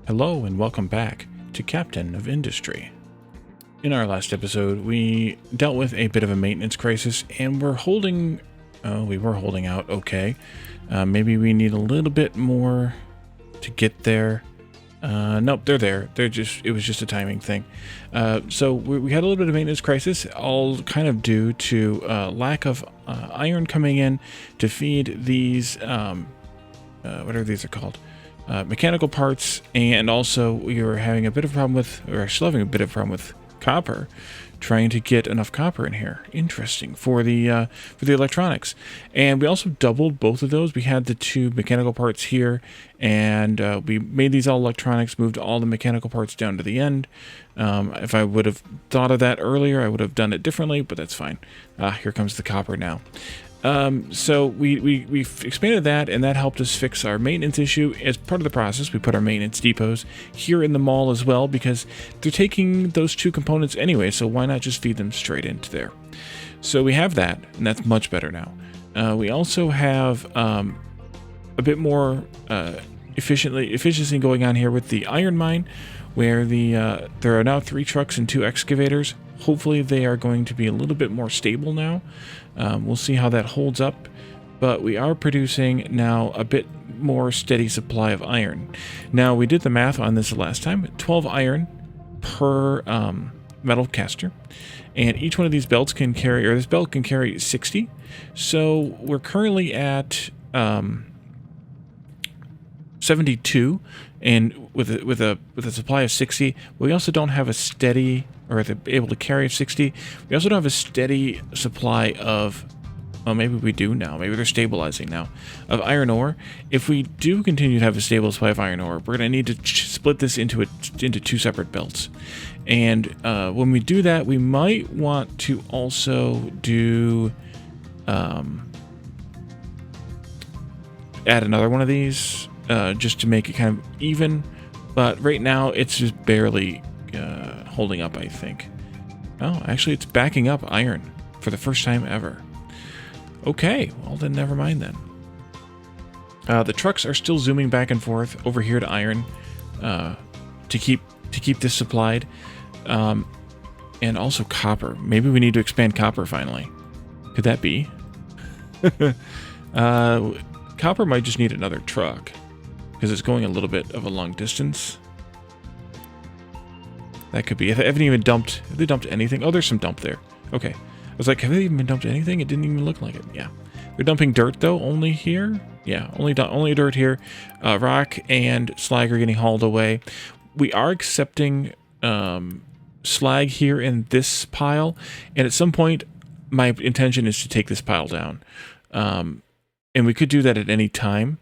Hello and welcome back to Captain of Industry. In our last episode, we dealt with a bit of a maintenance crisis and we were holding out okay. Maybe we need a little bit more to get there. Nope, they're there. It was just a timing thing. So we had a little bit of maintenance crisis, all kind of due to lack of iron coming in to feed these, whatever these are called. Mechanical parts, and also we were having a bit of a problem with, or still having a bit of a problem with copper, trying to get enough copper in here. Interesting for the electronics, and we also doubled both of those. We had the two mechanical parts here, and we made these all electronics, moved all the mechanical parts down to the end. If I would have thought of that earlier, I would have done it differently, but that's fine. Here comes the copper now. So we've expanded that, and that helped us fix our maintenance issue. As part of the process, we put our maintenance depots here in the mall as well, because they're taking those two components anyway, so why not just feed them straight into there? So we have that, and that's much better now. We also have a bit more efficiency going on here with the iron mine, where there are now 3 trucks and 2 excavators. Hopefully they are going to be a little bit more stable now. We'll see how that holds up, but we are producing now a bit more steady supply of iron. Now, we did the math on this last time, 12 iron per metal caster, and each one of these belts can carry, or this belt can carry 60. So we're currently at 72, and with a supply of 60, we also don't have a steady, or able to carry 60. We also don't have a steady supply of, well, maybe we do now. Maybe they're stabilizing now, of iron ore. If we do continue to have a stable supply of iron ore, we're going to need to split this into 2 separate belts. And when we do that, we might want to also do add another one of these just to make it kind of even. But right now, it's just barely holding up, I think. Oh, actually, it's backing up iron for the first time ever. Okay, well then, never mind then. The trucks are still zooming back and forth over here to iron to keep this supplied, and also copper. Maybe we need to expand copper finally. Could that be? Copper might just need another truck because it's going a little bit of a long distance. That could be. I haven't even dumped. Have they dumped anything? Oh, there's some dump there. Okay. I was like, have they even dumped anything? It didn't even look like it. Yeah. They're dumping dirt, though, only here. Yeah, only dirt here. Rock and slag are getting hauled away. We are accepting slag here in this pile. And at some point, my intention is to take this pile down. And we could do that at any time.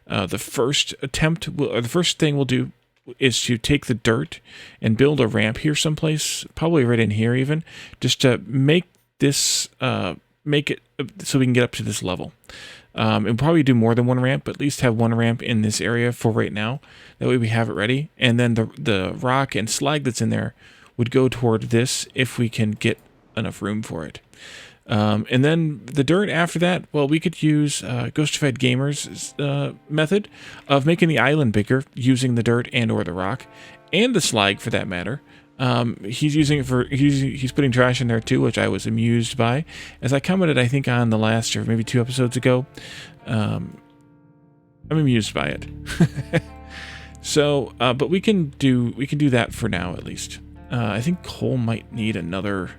The first attempt, or the first thing we'll do, is to take the dirt and build a ramp here someplace, probably right in here even, just to make this, make it so we can get up to this level. And probably do more than one ramp, but at least have one ramp in this area for right now. That way we have it ready. And then the rock and slag that's in there would go toward this if we can get enough room for it. And then the dirt after that, well, we could use Ghostified Gamer's method of making the island bigger using the dirt and or the rock and the slag for that matter. He's using it for, he's putting trash in there too, which I was amused by. As I commented, I think on the last, or maybe 2 episodes ago, I'm amused by it. So, but we can do that for now at least. I think coal might need another.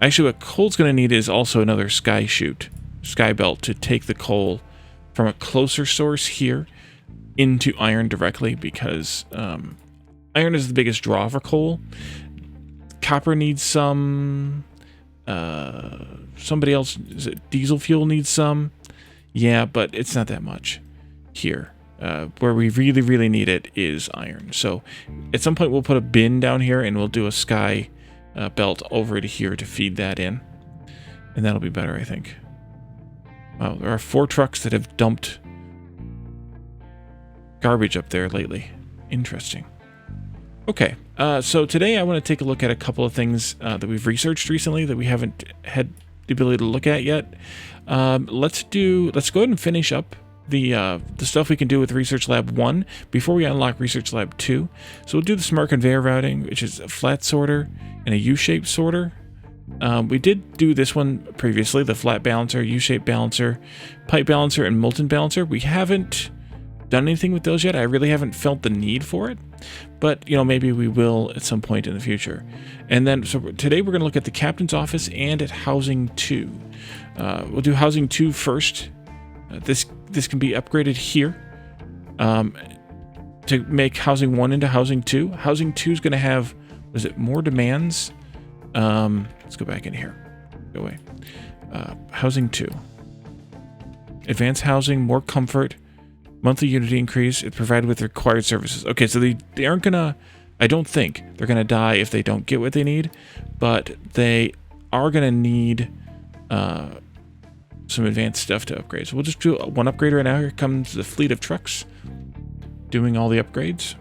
Actually, what coal's going to need is also another sky belt to take the coal from a closer source here into iron directly, because iron is the biggest draw for coal. Copper needs some. Somebody else, is it diesel fuel needs some? Yeah, but it's not that much here. Where we really, really need it is iron. So at some point we'll put a bin down here and we'll do a sky belt over to here to feed that in, and that'll be better, I think. Wow, there are 4 trucks that have dumped garbage up there lately. Interesting. Okay, so today I want to take a look at a couple of things that we've researched recently that we haven't had the ability to look at yet. Let's go ahead and finish up the stuff we can do with Research Lab 1 before we unlock Research Lab 2. So we'll do the smart conveyor routing, which is a flat sorter and a U-shaped sorter. We did do this one previously, the flat balancer, U-shaped balancer, pipe balancer, and molten balancer. We haven't done anything with those yet. I really haven't felt the need for it, but you know, maybe we will at some point in the future. And then, so today we're going to look at the captain's office and at housing 2. We'll do housing 2 first. This can be upgraded here to make housing 1 into housing 2. Housing 2 is going to have, was it more demands? Let's go back in here. Go away. Housing 2. Advanced housing, more comfort, monthly unity increase. It's provided with required services. Okay, so they aren't gonna, I don't think they're gonna die if they don't get what they need, but they are gonna need some advanced stuff to upgrade. So we'll just do one upgrade right now. Here comes the fleet of trucks doing all the upgrades.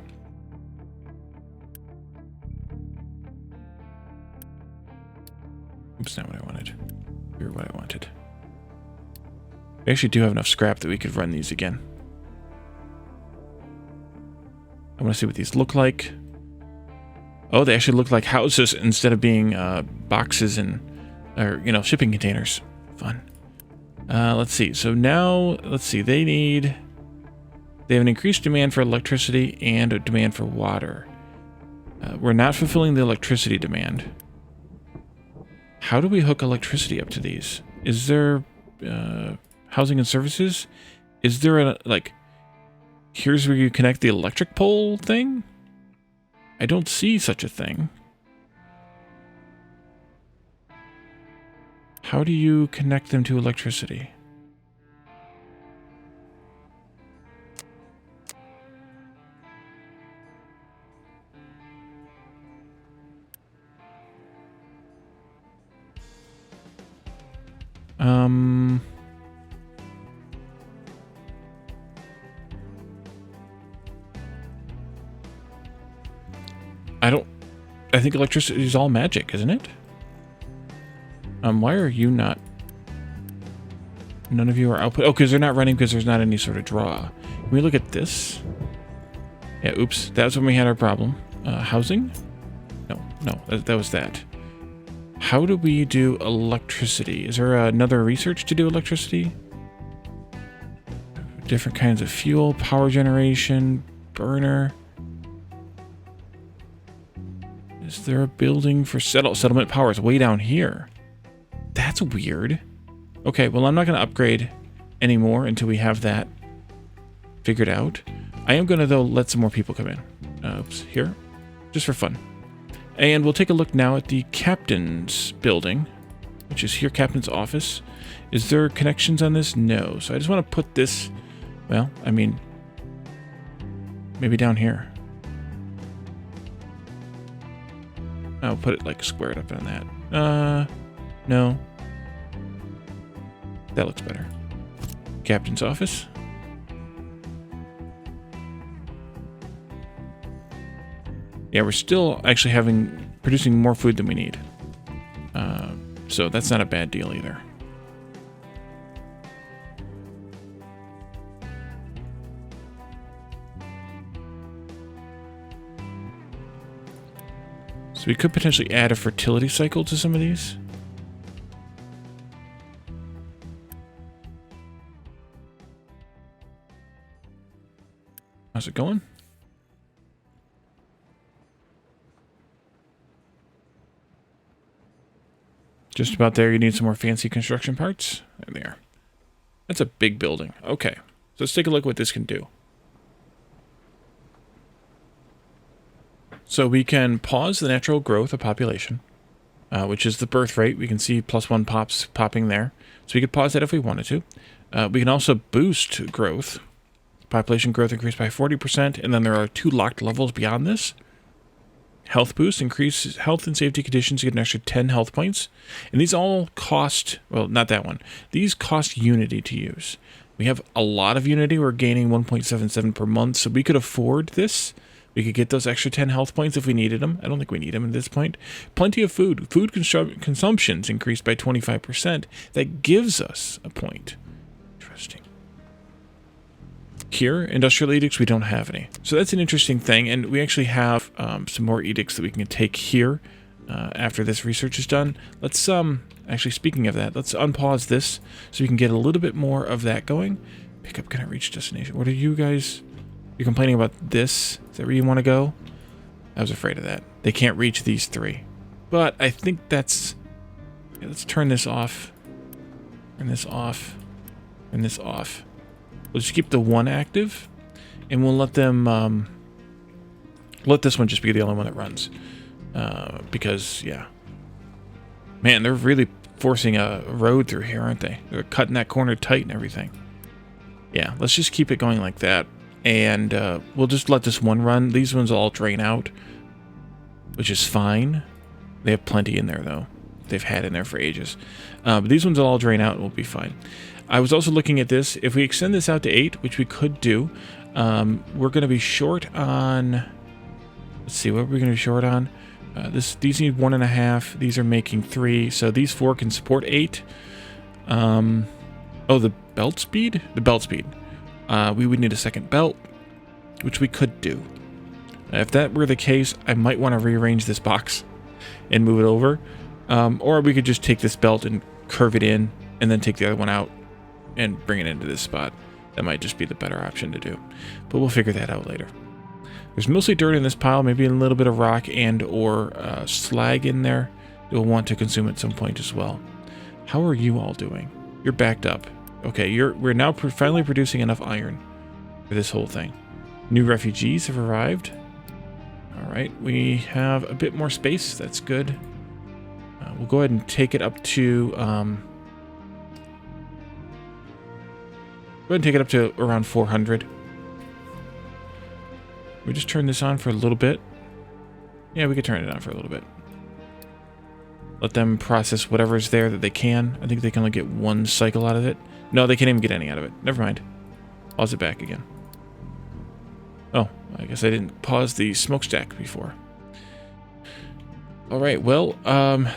Oops, not what I wanted. Here, what I wanted. We actually do have enough scrap that we could run these again. I want to see what these look like. Oh, they actually look like houses instead of being boxes and, or, you know, shipping containers. Fun. Let's see. So now, let's see. They have an increased demand for electricity and a demand for water. We're not fulfilling the electricity demand. How do we hook electricity up to these? Is there housing and services? Is there a, like, here's where you connect the electric pole thing? I don't see such a thing. How do you connect them to electricity? I think electricity is all magic, isn't it? Why are you not? None of you are output. Oh, because they're not running because there's not any sort of draw. Can we look at this? Yeah, oops. That's when we had our problem. Housing? No, that was that. How do we do electricity? Is there another research to do electricity? Different kinds of fuel, power generation, burner. Is there a building for settlement power? It's way down here. That's weird. Okay, well, I'm not going to upgrade anymore until we have that figured out. I am going to, though, let some more people come in. Oops, here. Just for fun. And we'll take a look now at the captain's building, which is here, captain's office. Is there connections on this? No. So I just want to put this, well, I mean, maybe down here. I'll put it like squared up on that. No. That looks better. Captain's office. Yeah, we're still actually producing more food than we need. So that's not a bad deal either. So we could potentially add a fertility cycle to some of these. How's it going? Just about there. You need some more fancy construction parts. There they are. That's a big building. Okay. So let's take a look at what this can do. So we can pause the natural growth of population, which is the birth rate. We can see +1 pops popping there. So we could pause that if we wanted to. We can also boost growth. Population growth increased by 40%, and then there are 2 locked levels beyond this. Health boost increases health and safety conditions. You get an extra 10 health points. And these all cost, well, not that one. These cost unity to use. We have a lot of unity. We're gaining 1.77 per month, so we could afford this. We could get those extra 10 health points if we needed them. I don't think we need them at this point. Plenty of food. Food consumption's increased by 25%. That gives us a point. Interesting. Here, industrial edicts, we don't have any. So that's an interesting thing, and we actually have some more edicts that we can take here after this research is done. Let's, actually speaking of that, let's unpause this so we can get a little bit more of that going. Pick up, cannot reach destination. What are you guys, you're complaining about this? Is that where you want to go? I was afraid of that. They can't reach these 3. But I think that's, yeah, let's turn this off. Turn this off. Turn this off. We'll just keep the 1 active, and we'll let them, let this one just be the only one that runs. Because, yeah. Man, they're really forcing a road through here, aren't they? They're cutting that corner tight and everything. Yeah, let's just keep it going like that. And we'll just let this one run. These ones will all drain out, which is fine. They have plenty in there, though. They've had in there for ages. But these ones will all drain out and we'll be fine. I was also looking at this. If we extend this out to 8, which we could do, we're going to be short on... Let's see, what are we going to be short on? These need 1.5. These are making 3. So these 4 can support 8. Oh, the belt speed? The belt speed. We would need a second belt, which we could do. If that were the case, I might want to rearrange this box and move it over. Or we could just take this belt and curve it in and then take the other one out and bring it into this spot. That might just be the better option to do. But we'll figure that out later. There's mostly dirt in this pile, maybe a little bit of rock and or slag in there. You'll want to consume at some point as well. How are you all doing? You're backed up. Okay, we're now finally producing enough iron for this whole thing. New refugees have arrived. All right, we have a bit more space. That's good. We'll go ahead and take it up to... go ahead and take it up to around 400. We just turn this on for a little bit. Yeah, we could turn it on for a little bit. Let them process whatever's there that they can. I think they can only get 1 cycle out of it. No, they can't even get any out of it. Never mind. Pause it back again. Oh, I guess I didn't pause the smokestack before. Alright, well,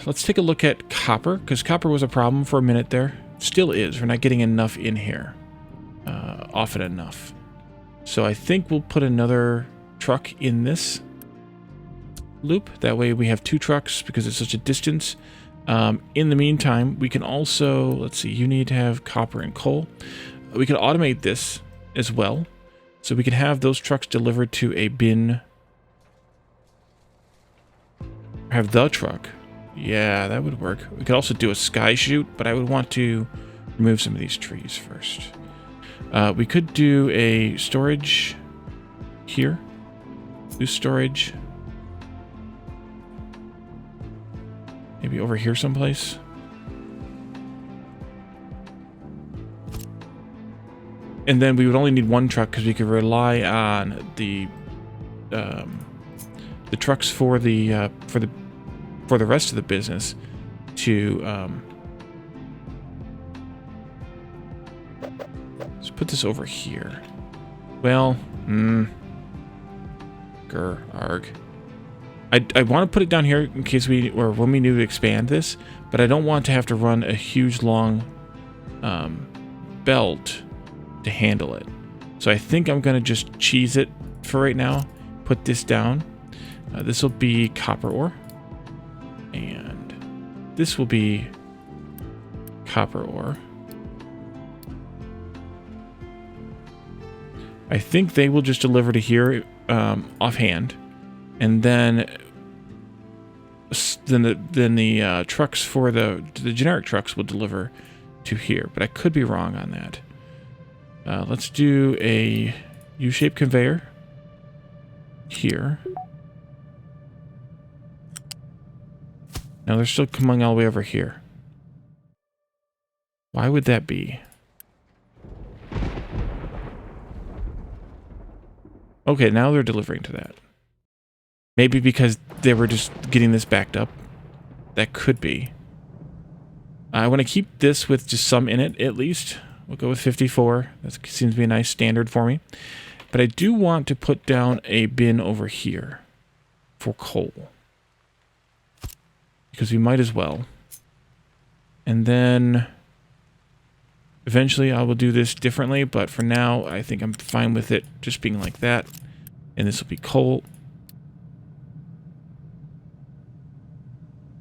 let's take a look at copper, because copper was a problem for a minute there. Still is. We're not getting enough in here. Often enough. So I think we'll put another truck in this loop. That way we have 2 trucks because it's such a distance. In the meantime, we can also, let's see, you need to have copper and coal. We can automate this as well. So we can have those trucks delivered to a bin. Have the truck. Yeah, that would work. We could also do a sky chute, but I would want to remove some of these trees first. We could do a storage here. Do storage. Maybe over here someplace. And then we would only need 1 truck because we could rely on the trucks for the rest of the business to let's put this over here. Well, arg. I want to put it down here in case when we need to expand this, but I don't want to have to run a huge long belt to handle it. So I think I'm going to just cheese it for right now. Put this down. This will be copper ore. And this will be copper ore. I think they will just deliver to here offhand. And then the trucks for the generic trucks will deliver to here. But I could be wrong on that. Let's do a U-shaped conveyor here. Now they're still coming all the way over here. Why would that be? Okay, now they're delivering to that. Maybe because they were just getting this backed up. That could be. I want to keep this with just some in it, at least. We'll go with 54. That seems to be a nice standard for me. But I do want to put down a bin over here for coal. Because we might as well. And then Eventually I will do this differently, but for now I think I'm fine with it just being like that. And this will be coal.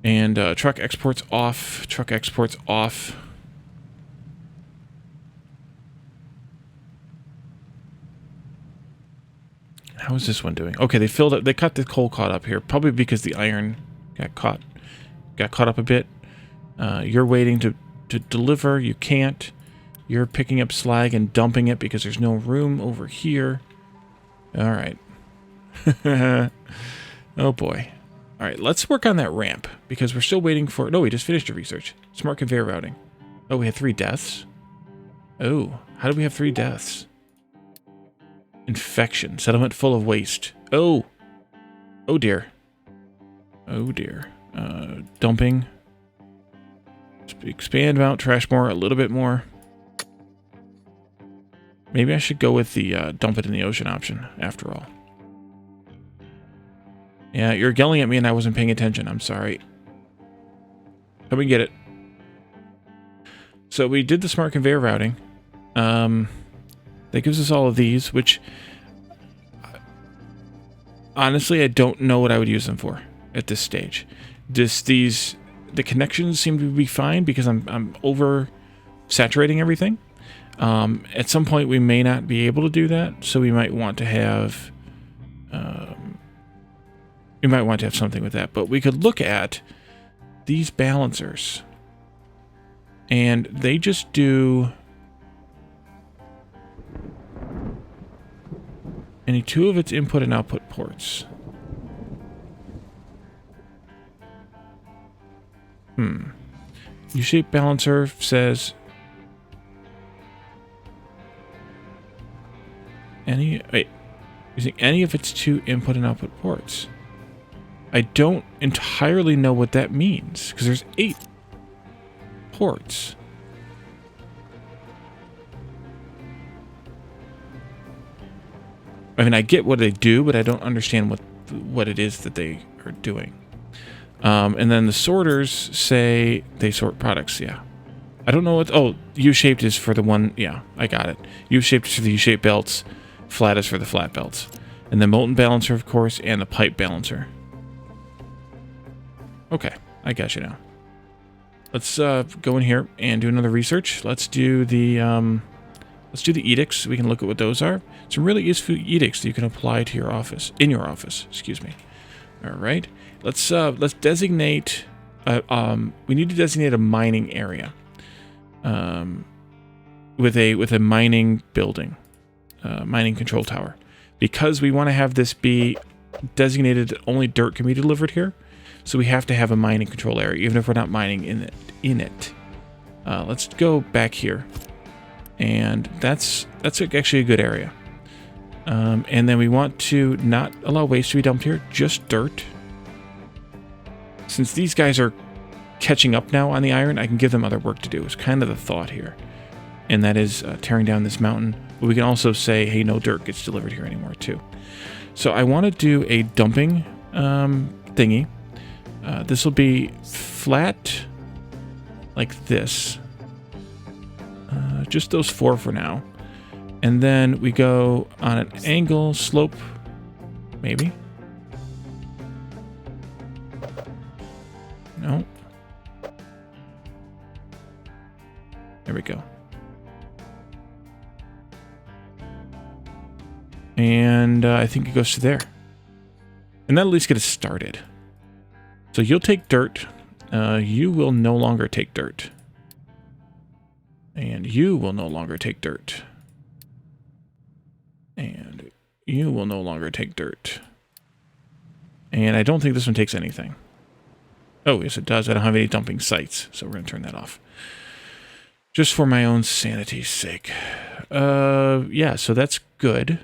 And truck exports off. Truck exports off. How is this one doing? Okay, they filled up. They cut the coal caught up here, probably because the iron got caught up a bit. You're waiting to deliver. You can't. You're picking up slag and dumping it because there's no room over here. All right. Oh boy. All right, let's work on that ramp because we're still waiting for... No, we just finished the research. Smart conveyor routing. Oh, we had 3 deaths? Oh, how did we have 3 deaths? Infection. Settlement full of waste. Oh. Oh, dear. Oh, dear. Dumping. Expand amount, trash more, a little bit more. Maybe I should go with the dump it in the ocean option, after all. Yeah, you're yelling at me and I wasn't paying attention. I'm sorry. Let me get it. So we did the smart conveyor routing. That gives us all of these, which... honestly, I don't know what I would use them for at this stage. The connections seem to be fine because I'm over saturating everything. At some point, we may not be able to do that, so we might want to have... we might want to have something with that, but we could look at these balancers. And they just do... any 2 of its input and output ports. U-shaped balancer says... using any of its 2 input and output ports. I don't entirely know what that means, because there's 8 ports. I mean, I get what they do, but I don't understand what it is that they are doing. And then the sorters say they sort products, yeah. I don't know what... oh, U-shaped is for the one... yeah, I got it. U-shaped is for the U-shaped belts. Flat is for the flat belts. And the molten balancer, of course, and the pipe balancer. Okay, I got you now. Let's go in here and do another research. Let's do the edicts. We can look at what those are. Some really useful edicts that you can apply to your office, in your office. Excuse me. All right. Let's designate. We need to designate a mining area. With a mining building, mining control tower, because we want to have this be designated that only dirt can be delivered here. So we have to have a mining control area, even if we're not mining in it. Let's go back here. And that's actually a good area. And then we want to not allow waste to be dumped here, just dirt. Since these guys are catching up now on the iron, I can give them other work to do. It's kind of the thought here. And that is tearing down this mountain. But we can also say, hey, no dirt gets delivered here anymore too. So I want to do a dumping thingy. This will be flat like this. Just those 4 for now. And then we go on an angle, slope, maybe. No. There we go. And I think it goes to there. And that'll at least get us started. So you'll take dirt. You will no longer take dirt. And you will no longer take dirt. And you will no longer take dirt. And I don't think this one takes anything. Oh, yes, it does. I don't have any dumping sites, so we're going to turn that off. Just for my own sanity's sake. Yeah, so that's good.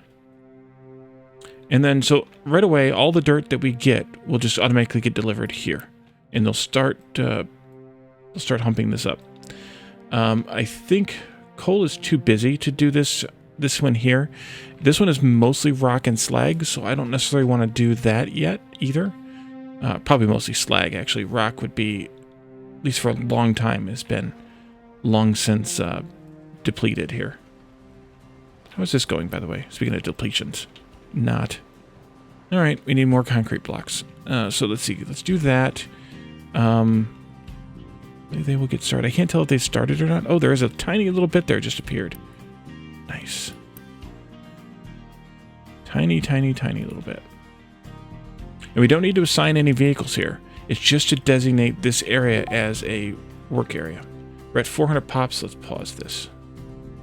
And then, so right away, all the dirt that we get will just automatically get delivered here. And they'll start humping this up. I think coal is too busy to do this one here. This one is mostly rock and slag, so I don't necessarily want to do that yet either. Probably mostly slag, actually. Rock would be, at least for a long time, has been long since depleted here. How is this going, by the way? Speaking of depletions. Not. All right, we need more concrete blocks. So let's see. Let's do that. Maybe they will get started. I can't tell if they started or not. Oh, there is a tiny little bit there just appeared. Nice. Tiny, tiny, tiny little bit. And we don't need to assign any vehicles here. It's just to designate this area as a work area. We're at 400 pops. Let's pause this.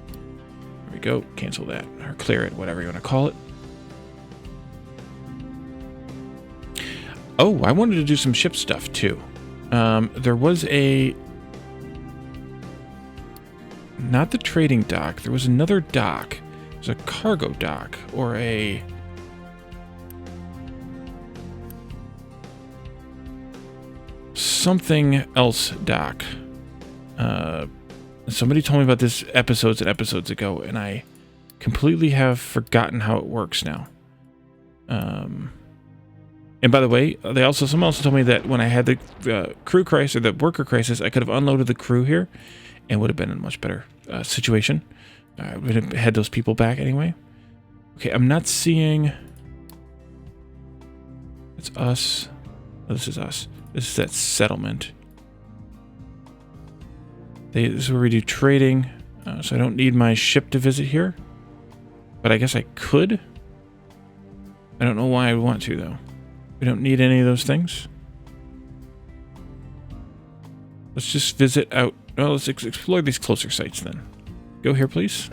There we go. Cancel that. Or clear it, whatever you want to call it. Oh, I wanted to do some ship stuff too. There was a... Not the trading dock. There was another dock. There's a cargo dock. Or a... something else dock. Somebody told me about this episodes and episodes ago, and I completely have forgotten how it works now. And by the way, someone also told me that when I had the crew crisis, or the worker crisis, I could have unloaded the crew here, and would have been in a much better situation. I would have had those people back anyway. Okay, I'm not seeing... It's us. Oh, this is us. This is that settlement. This is where we do trading, so I don't need my ship to visit here. But I guess I could. I don't know why I would want to, though. We don't need any of those things. Let's just visit out. Well, let's explore these closer sites then. Go here, please.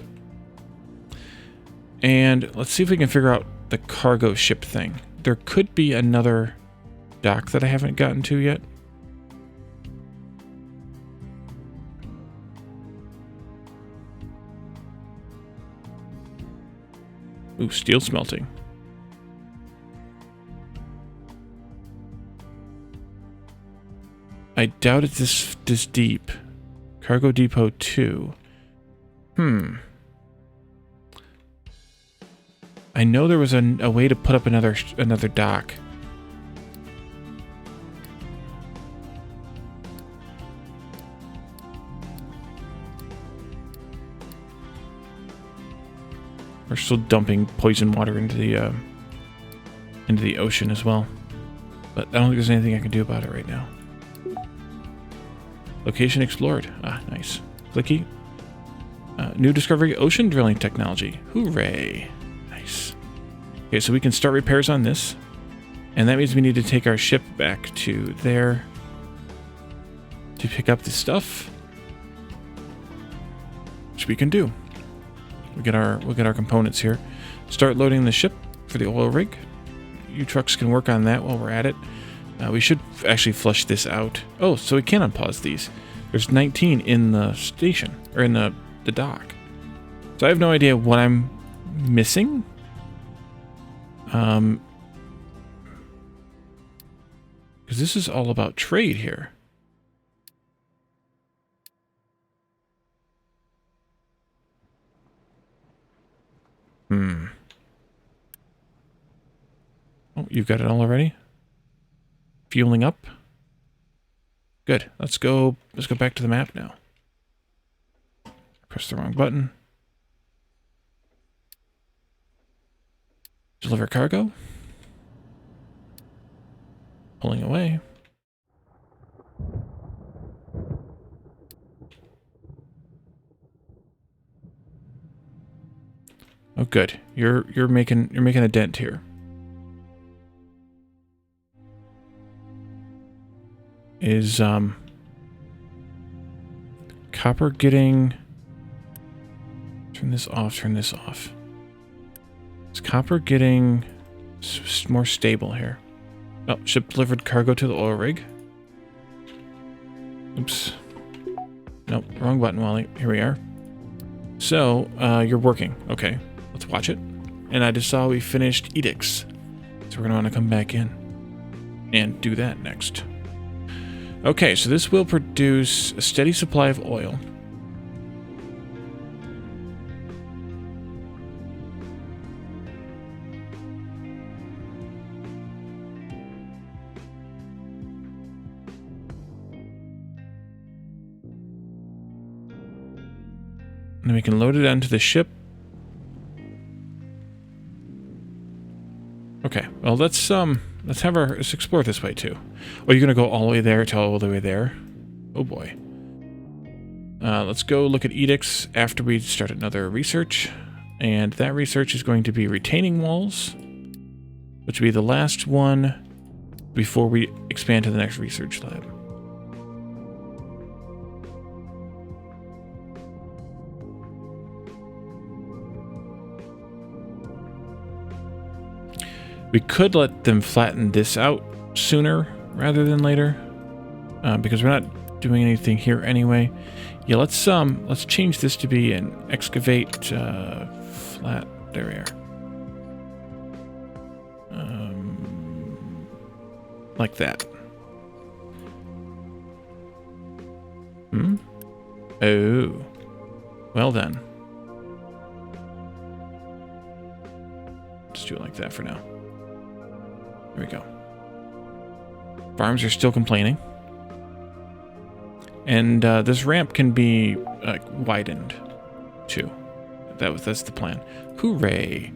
And let's see if we can figure out the cargo ship thing. There could be another dock that I haven't gotten to yet. Ooh, steel smelting. I doubt it's this deep. Cargo Depot 2. I know there was a way to put up another dock. We're still dumping poison water into the ocean as well. But I don't think there's anything I can do about it right now. Location explored. Ah, nice. Clicky. New discovery, ocean drilling technology. Hooray. Nice. Okay, so we can start repairs on this. And that means we need to take our ship back to there to pick up the stuff. Which we can do. We'll get our components here. Start loading the ship for the oil rig. You trucks can work on that while we're at it. We should actually flush this out. Oh, so we can unpause these. There's 19 in the station, or in the dock. So I have no idea what I'm missing. Because this is all about trade here. Oh, you've got it all already? Fueling up? Good. Let's go back to the map now. Press the wrong button. Deliver cargo. Pulling away. Oh, good. You're making a dent here. Is copper getting... Turn this off. Is copper getting more stable here? Oh, ship delivered cargo to the oil rig. Oops. Nope, wrong button, Wally. Here we are. So, you're working. Okay, let's watch it. And I just saw we finished edicts. So we're going to want to come back in and do that next. Okay, so this will produce a steady supply of oil. And we can load it onto the ship. Okay, well let's explore this way too. Oh, you're gonna go all the way there, all the way there? Oh boy. Let's go look at edicts after we start another research. And that research is going to be retaining walls, which will be the last one before we expand to the next research lab. We could let them flatten this out sooner rather than later, because we're not doing anything here anyway. Yeah, let's change this to be an excavate flat. There we are. Like that. Oh. Well then. Let's do it like that for now. There we go. Farms are still complaining. And this ramp can be widened too. That's the plan. Hooray!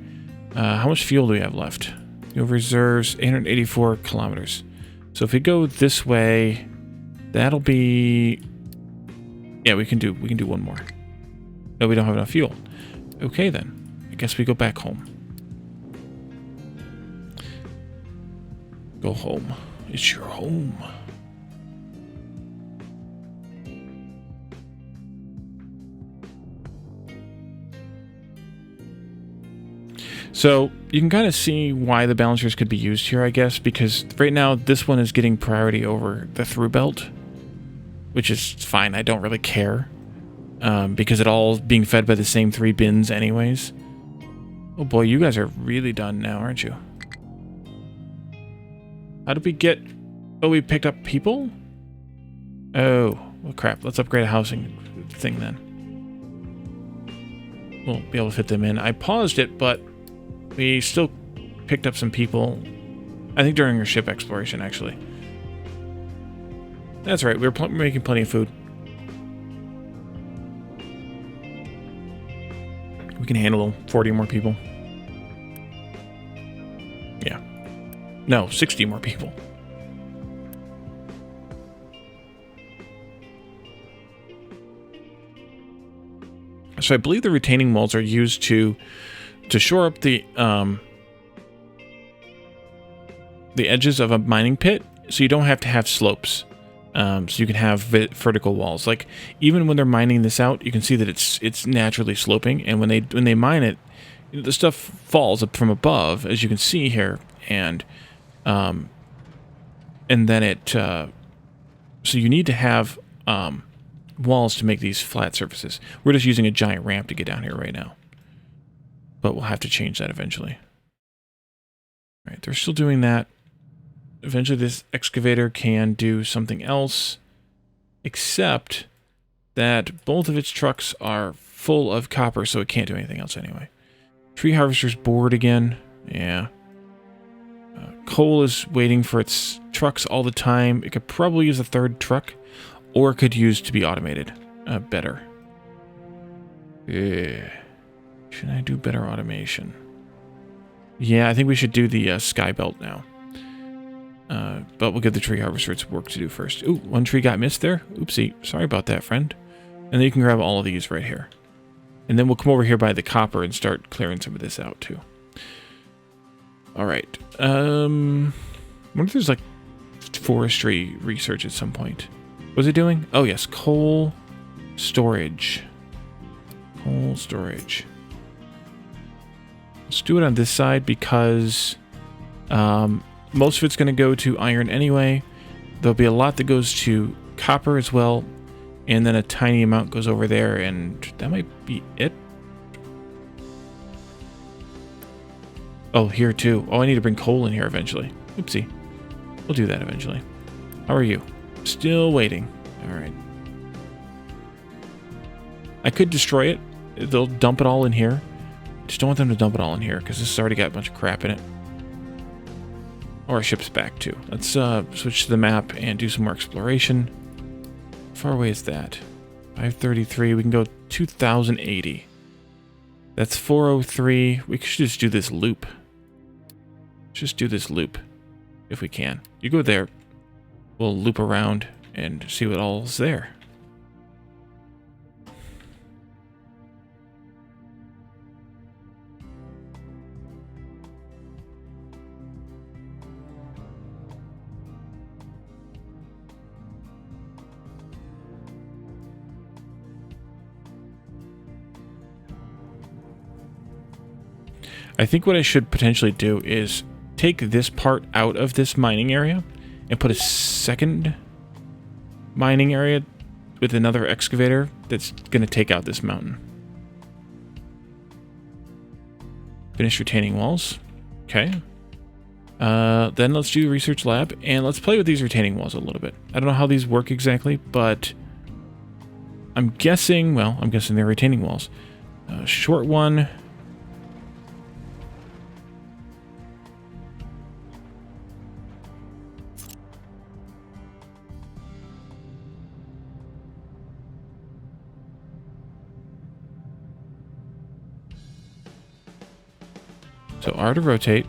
How much fuel do we have left? Fuel reserves 884 kilometers. So if we go this way, that'll be. Yeah, we can do one more. No, we don't have enough fuel. Okay then. I guess we go back home. Go home. It's your home. So you can kind of see why the balancers could be used here, I guess, because right now this one is getting priority over the through belt, which is fine. I don't really care, because it all being fed by the same 3 bins anyways. Oh boy, you guys are really done now, aren't you? How did we get... Oh, we picked up people? Oh, well crap. Let's upgrade a housing thing then. We'll be able to fit them in. I paused it, but we still picked up some people. I think during our ship exploration, actually. That's right. We were making plenty of food. We can handle 40 more people. Yeah. No, 60 more people. So I believe the retaining walls are used to shore up the edges of a mining pit, so you don't have to have slopes. So you can have vertical walls. Like even when they're mining this out, you can see that it's naturally sloping, and when they mine it, the stuff falls up from above, as you can see here, and then it. So you need to have walls to make these flat surfaces. We're just using a giant ramp to get down here right now. But we'll have to change that eventually. All right, they're still doing that. Eventually this excavator can do something else, except that both of its trucks are full of copper, so it can't do anything else anyway. Tree harvester's bored again. Yeah. Coal is waiting for its trucks all the time. It could probably use a 3rd truck, or it could use to be automated better. Yeah. Should I do better automation? Yeah, I think we should do the sky belt now. But we'll give the tree harvester its work to do first. Ooh, 1 tree got missed there. Oopsie. Sorry about that, friend. And then you can grab all of these right here. And then we'll come over here by the copper and start clearing some of this out too. Alright. I wonder if there's like forestry research at some point. What was it doing? Oh yes, coal storage. Coal storage. Let's do it on this side because most of it's going to go to iron anyway. There'll be a lot that goes to copper as well, and then a tiny amount goes over there, and that might be it. Oh, here too. Oh, I need to bring coal in here eventually. Oopsie. We'll do that eventually. How are you? Still waiting. All right. I could destroy it. They'll dump it all in here. Just don't want them to dump it all in here, because this has already got a bunch of crap in it. Or our ship's back, too. Let's switch to the map and do some more exploration. How far away is that? 533. We can go 2080. That's 403. We should just do this loop. Just do this loop if we can. You go there. We'll loop around and see what all's there. I think what I should potentially do is take this part out of this mining area and put a second mining area with another excavator that's going to take out this mountain. Finish retaining walls. Okay. Then let's do research lab and let's play with these retaining walls a little bit. I don't know how these work exactly, but I'm guessing, well, I'm guessing they're retaining walls. Short one. So R to rotate,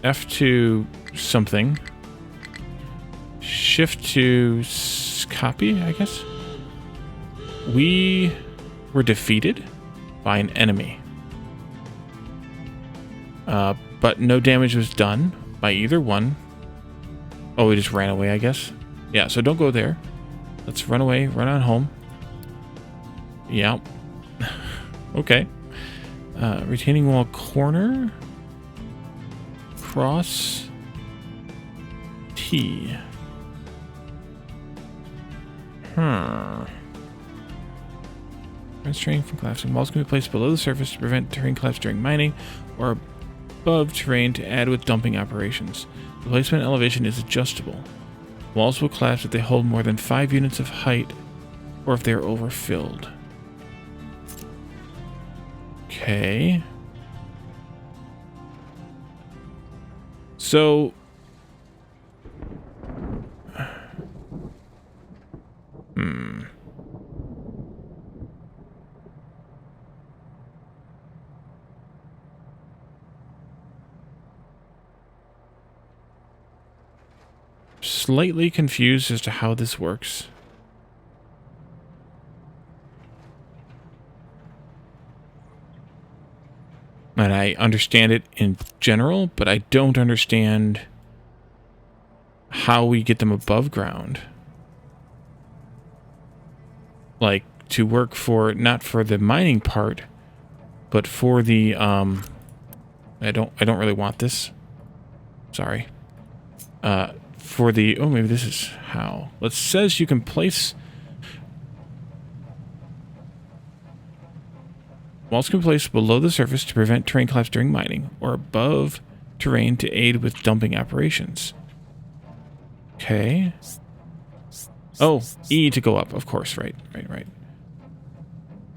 F to something, Shift to copy, I guess. We were defeated by an enemy. But no damage was done by either one. Oh, we just ran away, I guess. Yeah, so don't go there. Let's run away, run on home. Yeah. Okay. Retaining wall corner. Cross. T. Prevent terrain from collapsing. Walls can be placed below the surface to prevent terrain collapse during mining, or above terrain to add with dumping operations. The placement elevation is adjustable. Walls will collapse if they hold more than 5 units of height, or if they are overfilled. Okay. So... Slightly confused as to how this works. And I understand it in general, but I don't understand how we get them above ground. Like, to work for, not for the mining part, but for the, I don't really want this. Sorry. For the, oh, maybe this is how. It says you can place... Walls can be placed below the surface to prevent terrain collapse during mining, or above terrain to aid with dumping operations. Okay. Oh, E to go up, of course, right.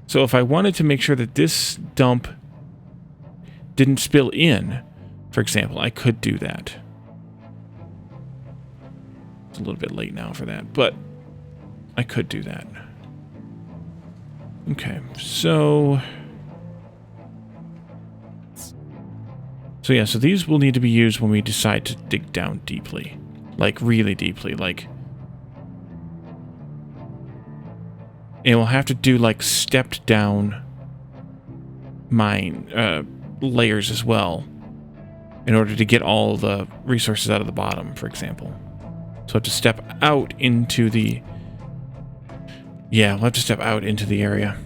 So if I wanted to make sure that this dump didn't spill in, for example, I could do that. It's a little bit late now for that, but I could do that. Okay, so yeah, so these will need to be used when we decide to dig down deeply. Like, really deeply, like... And we'll have to do, like, stepped down mine layers as well in order to get all the resources out of the bottom, for example. So we'll have to step out into the... Yeah, we'll have to step out into the area.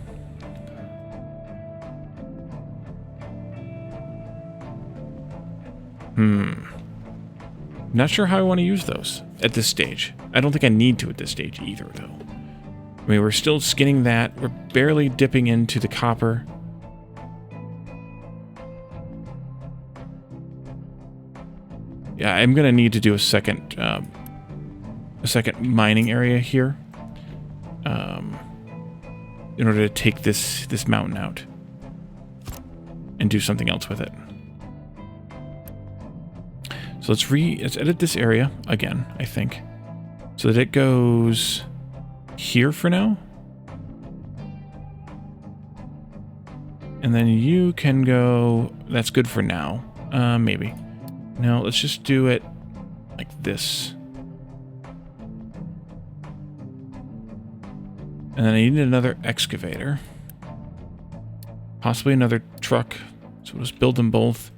Not sure how I want to use those at this stage. I don't think I need to at this stage either, though. I mean, we're still skinning that. We're barely dipping into the copper. Yeah, I'm going to need to do a second mining area here in order to take this mountain out and do something else with it. So let's edit this area again, I think, so that it goes here for now. And then you can go... That's good for now. Maybe. No, let's just do it like this. And then I need another excavator. Possibly another truck. So we'll just build them both.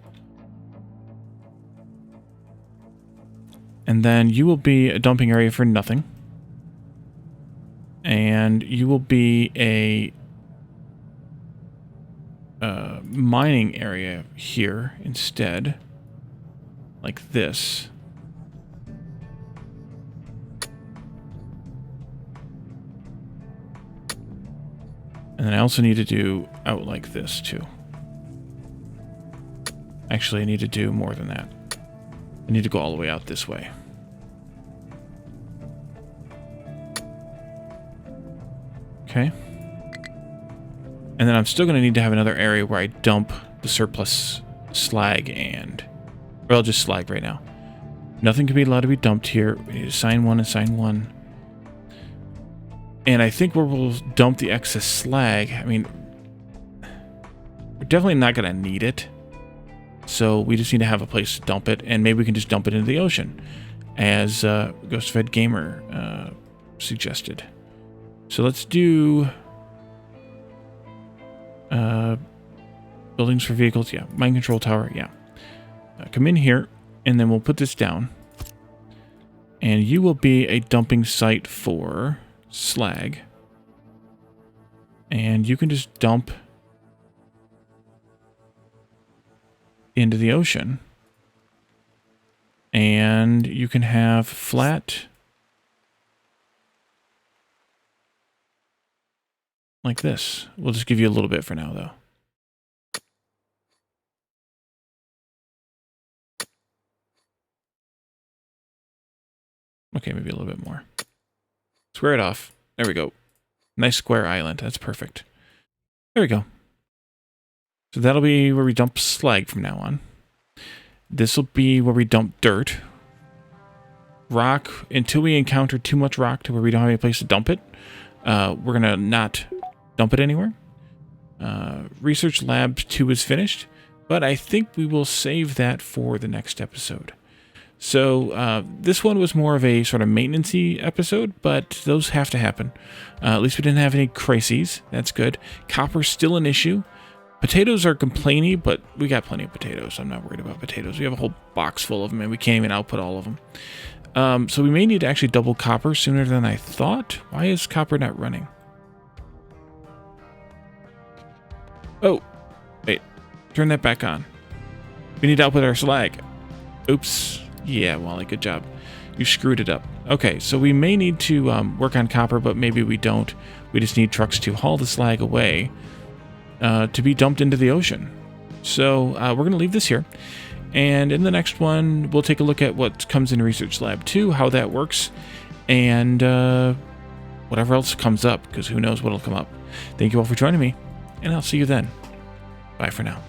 And then you will be a dumping area for nothing. And you will be a mining area here instead. Like this. And then I also need to do out like this too. Actually, I need to do more than that. I need to go all the way out this way. Okay. And then I'm still going to need to have another area where I dump the surplus slag and... Well, just slag right now. Nothing can be allowed to be dumped here. We need to assign one, assign one. And I think where we'll dump the excess slag, I mean, we're definitely not going to need it. So we just need to have a place to dump it, and maybe we can just dump it into the ocean, as GhostFed Gamer suggested. So let's do buildings for vehicles, yeah. Mind control tower, yeah. Come in here, and then we'll put this down. And you will be a dumping site for slag. And you can just dump into the ocean. And you can have flat like this. We'll just give you a little bit for now, though. Okay, maybe a little bit more. Square it off. There we go. Nice square island. That's perfect. There we go. So that'll be where we dump slag from now on. This will be where we dump dirt. Rock, until we encounter too much rock to where we don't have any place to dump it, we're going to not dump it anywhere. Research Lab 2 is finished, but I think we will save that for the next episode. So this one was more of a sort of maintenance-y episode, but those have to happen. At least we didn't have any crises. That's good. Copper's still an issue. Potatoes are complainy, but we got plenty of potatoes. I'm not worried about potatoes. We have a whole box full of them, and we can't even output all of them. So we may need to actually double copper sooner than I thought. Why is copper not running? Oh, wait. Turn that back on. We need to output our slag. Oops. Yeah, Wally, good job. You screwed it up. Okay, so we may need to work on copper, but maybe we don't. We just need trucks to haul the slag away to be dumped into the ocean. So we're going to leave this here. And in the next one, we'll take a look at what comes in Research Lab 2, how that works, and whatever else comes up, because who knows what will come up. Thank you all for joining me, and I'll see you then. Bye for now.